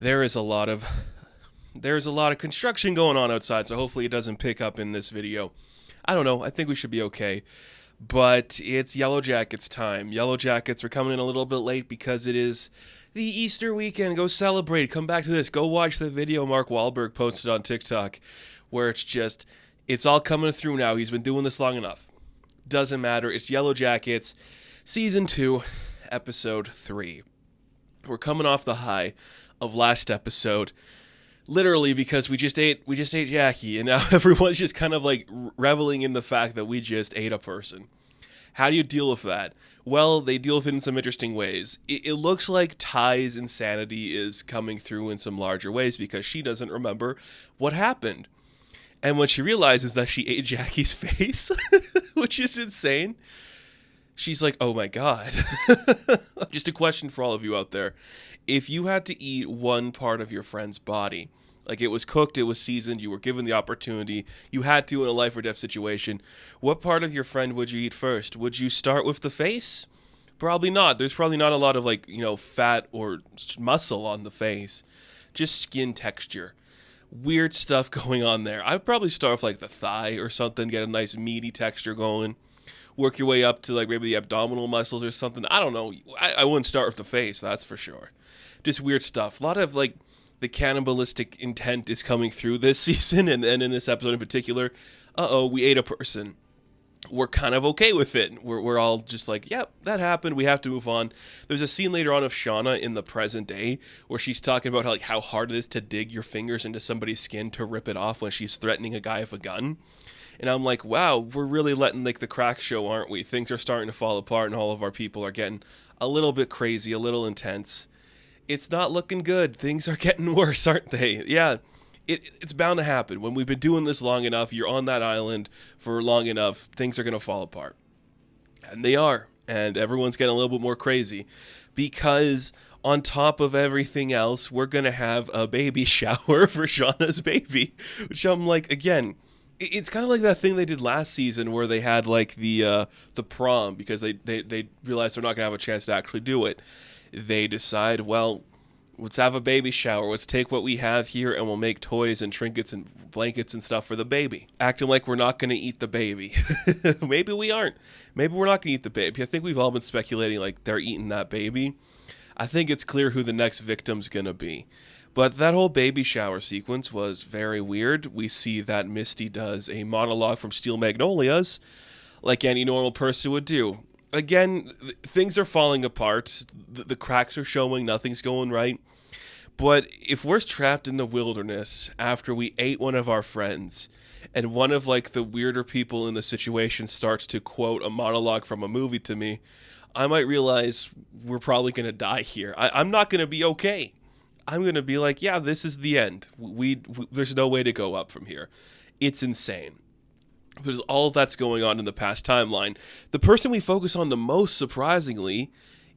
There is a lot of there's a lot of construction going on outside, so hopefully it doesn't pick up in this video. I don't know. I think we should be okay. But it's Yellowjackets time. Yellowjackets are coming in a little bit late because it is the Easter weekend. Go celebrate. Come back to this. Go watch the video Mark Wahlberg posted on TikTok where it's all coming through now. He's been doing this long enough. Doesn't matter. It's Yellowjackets, Season 2, Episode 3. We're coming off the high of last episode, literally because we just ate Jackie, and now everyone's just kind of like reveling in the fact that we just ate a person. How do you deal with that? Well, they deal with it in some interesting ways. It looks like Ty's insanity is coming through in some larger ways because she doesn't remember what happened. And when she realizes that she ate Jackie's face, which is insane, she's like, oh my God. Just a question for all of you out there. If you had to eat one part of your friend's body, like it was cooked, it was seasoned, you were given the opportunity, you had to in a life or death situation, what part of your friend would you eat first? Would you start with the face? Probably not. There's probably not a lot of fat or muscle on the face. Just skin texture. Weird stuff going on there. I'd probably start with like the thigh or something, get a nice meaty texture going. Work your way up to like maybe the abdominal muscles or something. I don't know. I wouldn't start with the face, that's for sure. Just weird stuff. A lot of like the cannibalistic intent is coming through this season and in this episode in particular. We ate a person. We're kind of okay with it. We're all just like, yep, that happened. We have to move on. There's a scene later on of Shauna in the present day where she's talking about how hard it is to dig your fingers into somebody's skin to rip it off when she's threatening a guy with a gun. And I'm like, wow, we're really letting like the crack show, aren't we? Things are starting to fall apart and all of our people are getting a little bit crazy, a little intense. It's not looking good. Things are getting worse, aren't they? Yeah, it's bound to happen. When we've been doing this long enough, you're on that island for long enough, things are going to fall apart. And they are. And everyone's getting a little bit more crazy because on top of everything else, we're going to have a baby shower for Shauna's baby, which I'm like, again, it's kind of like that thing they did last season where they had like the prom because they realized they're not going to have a chance to actually do it. They decide, well, let's have a baby shower. Let's take what we have here and we'll make toys and trinkets and blankets and stuff for the baby. Acting like we're not going to eat the baby. Maybe we aren't. Maybe we're not going to eat the baby. I think we've all been speculating like they're eating that baby. I think it's clear who the next victim's going to be. But that whole baby shower sequence was very weird. We see that Misty does a monologue from Steel Magnolias like any normal person would do. Again, things are falling apart. The cracks are showing. Nothing's going right. But if we're trapped in the wilderness after we ate one of our friends, and one of like the weirder people in the situation starts to quote a monologue from a movie to me, I might realize we're probably going to die here. I'm not going to be okay. I'm going to be like, yeah, this is the end. There's no way to go up from here. It's insane. Because all that's going on in the past timeline. The person we focus on the most, surprisingly,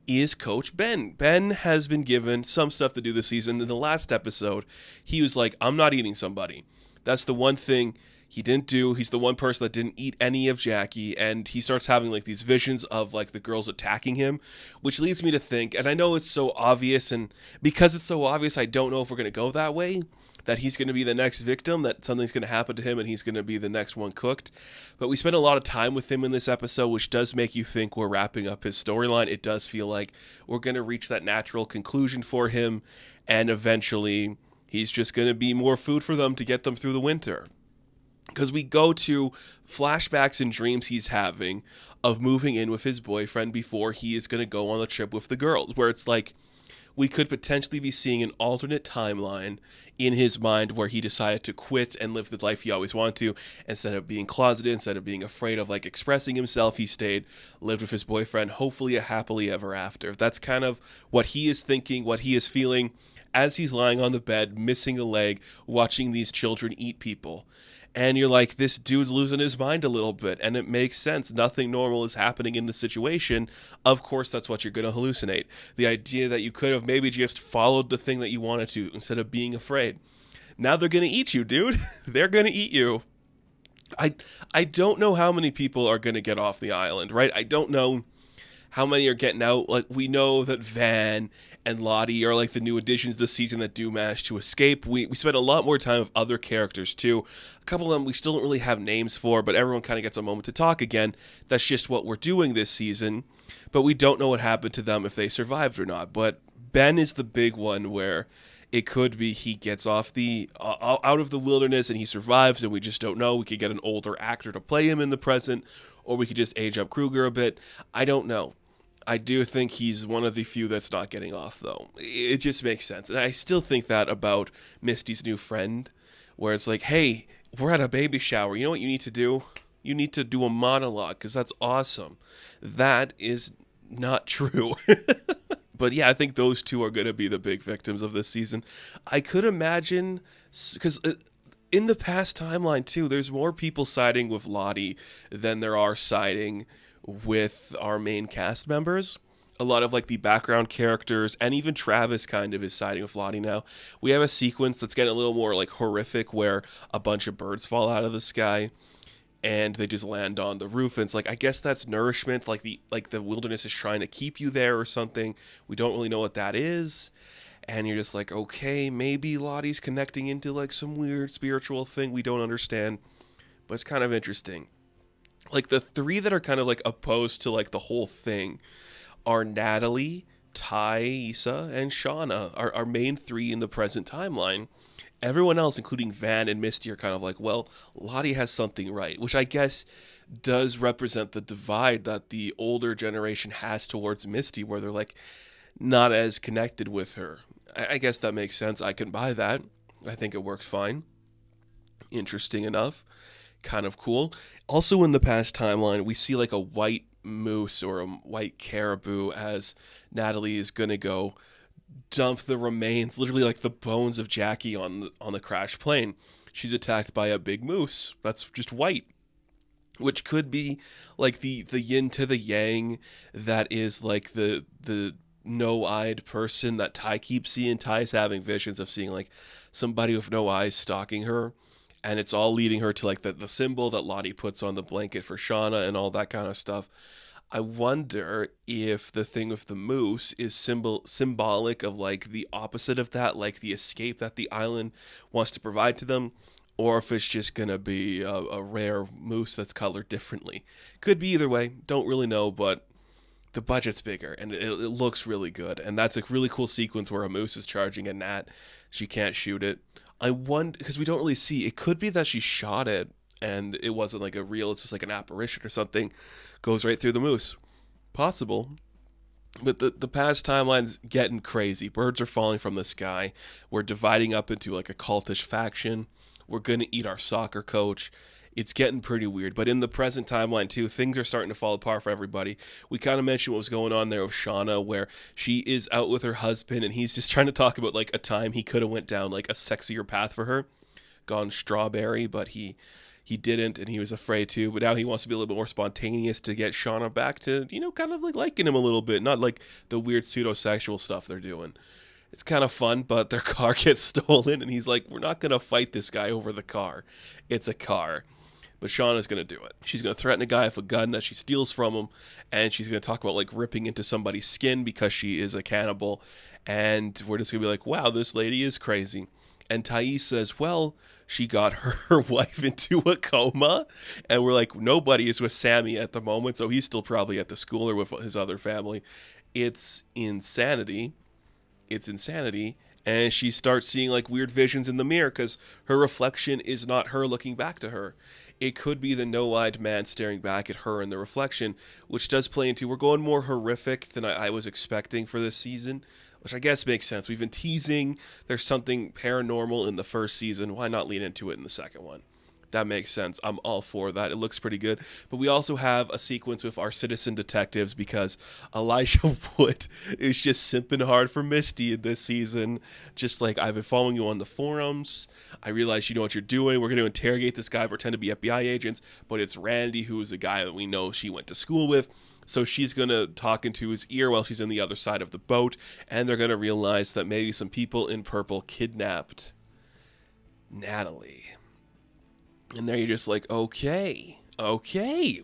is Coach Ben. Ben has been given some stuff to do this season. In the last episode, he was like, I'm not eating somebody. That's the one thing he didn't do. He's the one person that didn't eat any of Jackie, and he starts having like these visions of like the girls attacking him, which leads me to think, and I know it's so obvious, and because it's so obvious, I don't know if we're going to go that way, that he's going to be the next victim, that something's going to happen to him and he's going to be the next one cooked. But we spent a lot of time with him in this episode, which does make you think we're wrapping up his storyline. It does feel like we're going to reach that natural conclusion for him, and eventually he's just going to be more food for them to get them through the winter. Because we go to flashbacks and dreams he's having of moving in with his boyfriend before he is going to go on the trip with the girls, where it's like we could potentially be seeing an alternate timeline in his mind where he decided to quit and live the life he always wanted to. Instead of being closeted, instead of being afraid of like expressing himself, he stayed, lived with his boyfriend, hopefully a happily ever after. That's kind of what he is thinking, what he is feeling as he's lying on the bed, missing a leg, watching these children eat people. And you're like, this dude's losing his mind a little bit, and it makes sense. Nothing normal is happening in the situation. Of course, that's what you're going to hallucinate. The idea that you could have maybe just followed the thing that you wanted to instead of being afraid. Now they're going to eat you, dude. They're going to eat you. I don't know how many people are going to get off the island, right? I don't know how many are getting out. Like, we know that Van and Lottie are like the new additions this season that do manage to escape. We spent a lot more time with other characters too. A couple of them we still don't really have names for, but everyone kind of gets a moment to talk again. That's just what we're doing this season. But we don't know what happened to them, if they survived or not. But Ben is the big one where it could be he gets off the out of the wilderness and he survives, and we just don't know. We could get an older actor to play him in the present, or we could just age up Kruger a bit. I don't know. I do think he's one of the few that's not getting off, though. It just makes sense. And I still think that about Misty's new friend, where it's like, hey, we're at a baby shower. You know what you need to do? You need to do a monologue, because that's awesome. That is not true. But yeah, I think those two are going to be the big victims of this season. I could imagine, because in the past timeline, too, there's more people siding with Lottie than there are siding with our main cast members. A lot of like the background characters, and even Travis kind of is siding with Lottie now. We have a sequence that's getting a little more like horrific, where a bunch of birds fall out of the sky and they just land on the roof, and it's like, I guess that's nourishment, like the wilderness is trying to keep you there or something. We don't really know what that is. And you're just like, okay, maybe Lottie's connecting into like some weird spiritual thing we don't understand, but it's kind of interesting. Like the three that are kind of like opposed to like the whole thing are Natalie, Thaisa, and Shauna, our main three in the present timeline. Everyone else, including Van and Misty, are kind of like, well, Lottie has something right, which I guess does represent the divide that the older generation has towards Misty, where they're like not as connected with her. I guess that makes sense. I can buy that. I think it works fine. Interesting enough. Kind of cool. Also in the past timeline, we see like a white moose or a white caribou as Natalie is going to go dump the remains, literally like the bones of Jackie on the crash plane. She's attacked by a big moose that's just white, which could be like the yin to the yang that is like the no-eyed person that Ty keeps seeing. Ty's having visions of seeing like somebody with no eyes stalking her, and it's all leading her to like the symbol that Lottie puts on the blanket for Shauna and all that kind of stuff. I wonder if the thing with the moose is symbolic of like the opposite of that, like the escape that the island wants to provide to them, or if it's just going to be a rare moose that's colored differently. Could be either way, don't really know, but the budget's bigger and it looks really good. And that's a really cool sequence where a moose is charging a gnat. She can't shoot it. I wonder, because we don't really see, it could be that she shot it and it wasn't like a real, it's just like an apparition or something, goes right through the moose. Possible. But the past timeline's getting crazy. Birds are falling from the sky. We're dividing up into like a cultish faction. We're going to eat our soccer coach. It's getting pretty weird. But in the present timeline, too, things are starting to fall apart for everybody. We kind of mentioned what was going on there with Shauna, where she is out with her husband, and he's just trying to talk about, like, a time he could have went down, like, a sexier path for her. Gone strawberry, but he didn't, and he was afraid to. But now he wants to be a little bit more spontaneous to get Shauna back to, you know, kind of, like, liking him a little bit. Not, like, the weird pseudo-sexual stuff they're doing. It's kind of fun, but their car gets stolen, and he's like, we're not going to fight this guy over the car. It's a car. But Shauna's going to do it. She's going to threaten a guy with a gun that she steals from him, and she's going to talk about, like, ripping into somebody's skin because she is a cannibal, and we're just going to be like, wow, this lady is crazy. And Thais says, well, she got her wife into a coma, and we're like, nobody is with Sammy at the moment, so he's still probably at the school or with his other family. It's insanity. It's insanity. And she starts seeing, like, weird visions in the mirror because her reflection is not her looking back to her. It could be the no-eyed man staring back at her in the reflection, which does play into, we're going more horrific than I was expecting for this season, which I guess makes sense. We've been teasing there's something paranormal in the first season. Why not lean into it in the second one? That makes sense. I'm all for that. It looks pretty good. But we also have a sequence with our citizen detectives because Elijah Wood is just simping hard for Misty in this season. Just like, I've been following you on the forums. I realize you know what you're doing. We're going to interrogate this guy, pretend to be FBI agents. But it's Randy, who is a guy that we know she went to school with. So she's going to talk into his ear while she's on the other side of the boat. And they're going to realize that maybe some people in purple kidnapped Natalie. And there you're just like, okay,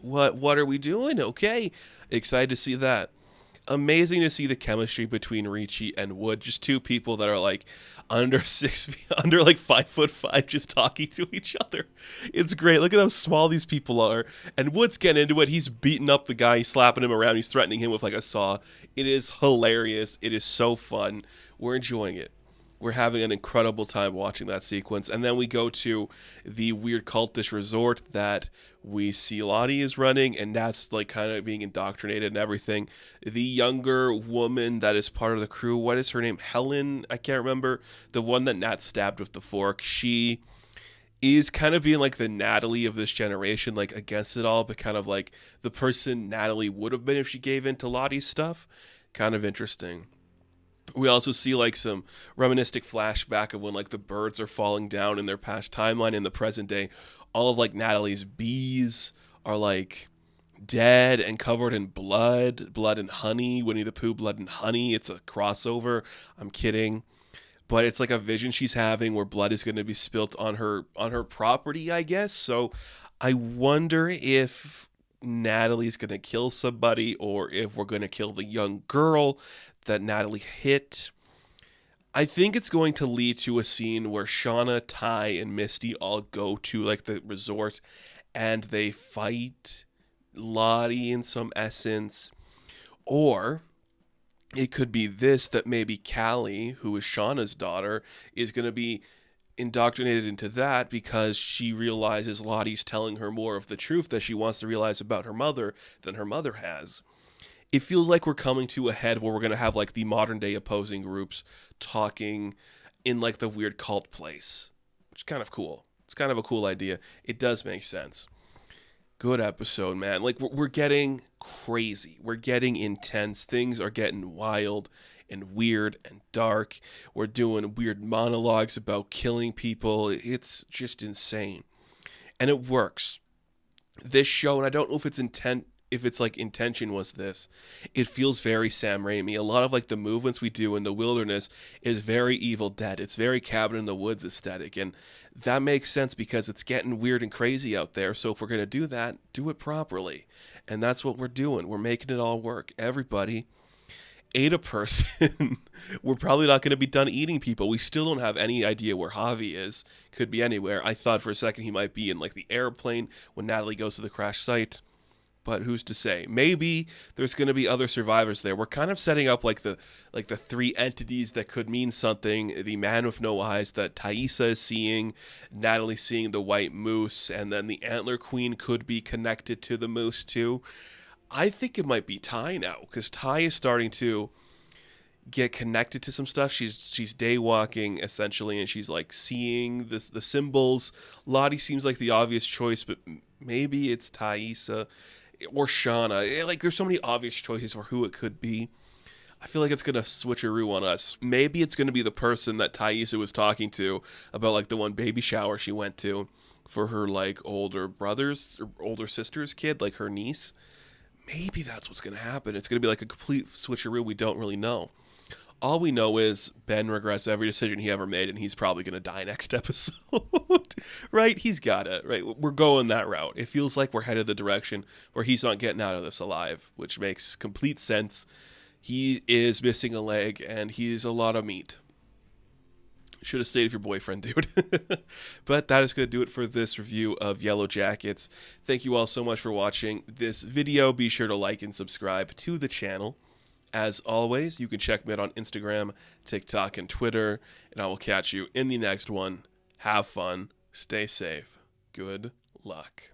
what are we doing? Okay, excited to see that. amazing to see the chemistry between Ricci and Wood. Just two people that are like under 6 feet, under like 5'5", just talking to each other. It's great. Look at how small these people are. And Wood's getting into it. He's beating up the guy. He's slapping him around. He's threatening him with like a saw. It is hilarious. It is so fun. We're enjoying it. We're having an incredible time watching that sequence. And then we go to the weird cultish resort that we see Lottie is running, and that's like kind of being indoctrinated and everything. The younger woman that is part of the crew, what is her name? Helen? I can't remember. The one that Nat stabbed with the fork. She is kind of being like the Natalie of this generation, like against it all, but kind of like the person Natalie would have been if she gave in to Lottie's stuff. Kind of interesting. We also see like some reminiscent flashback of when like the birds are falling down in their past timeline in the present day. All of like Natalie's bees are like dead and covered in blood and honey. Winnie the Pooh, blood and honey. It's a crossover. I'm kidding. But it's like a vision she's having where blood is going to be spilt on her property, I guess. So I wonder if Natalie's going to kill somebody or if we're going to kill the young girl that Natalie hit. I think it's going to lead to a scene where Shauna, Ty, and Misty all go to like the resort and they fight Lottie in some essence. Or it could be this, that maybe Callie, who is Shauna's daughter, is going to be indoctrinated into that because she realizes Lottie's telling her more of the truth that she wants to realize about her mother than her mother has. It feels like we're coming to a head where we're going to have like the modern day opposing groups talking in like the weird cult place, which is kind of cool. It's kind of a cool idea. It does make sense. Good episode, man. Like we're getting crazy. We're getting intense. Things are getting wild and weird and dark. We're doing weird monologues about killing people. It's just insane. And it works. This show, and I don't know if it's intention was this, it feels very Sam Raimi. A lot of like the movements we do in the wilderness is very Evil Dead. It's very Cabin in the Woods aesthetic, and that makes sense because it's getting weird and crazy out there. So if we're going to do that, do it properly. And that's what we're doing. We're making it all work. Everybody ate a person. We're probably not going to be done eating people. We still don't have any idea where Javi is. Could be anywhere. I thought for a second he might be in like the airplane when Natalie goes to the crash site. But who's to say? Maybe there's going to be other survivors there. We're kind of setting up like the three entities that could mean something. The man with no eyes that Thaisa is seeing, Natalie seeing the white moose, and then the antler queen could be connected to the moose too. I think it might be Ty now because Ty is starting to get connected to some stuff. She's day walking essentially, and she's like seeing the symbols. Lottie seems like the obvious choice, but maybe it's Thaisa. Or Shauna. Like, there's so many obvious choices for who it could be. I feel like it's going to switcheroo on us. Maybe it's going to be the person that Thaisa was talking to about, like, the one baby shower she went to for her, like, older brother's or older sister's kid, like her niece. Maybe that's what's going to happen. It's going to be like a complete switcheroo. We don't really know. All we know is Ben regrets every decision he ever made, and he's probably going to die next episode. Right? He's got it. Right? We're going that route. It feels like we're headed the direction where he's not getting out of this alive, which makes complete sense. He is missing a leg, and he's a lot of meat. Should have stayed with your boyfriend, dude. But that is going to do it for this review of Yellowjackets. Thank you all so much for watching this video. Be sure to like and subscribe to the channel. As always, you can check me out on Instagram, TikTok, and Twitter, and I will catch you in the next one. Have fun. Stay safe. Good luck.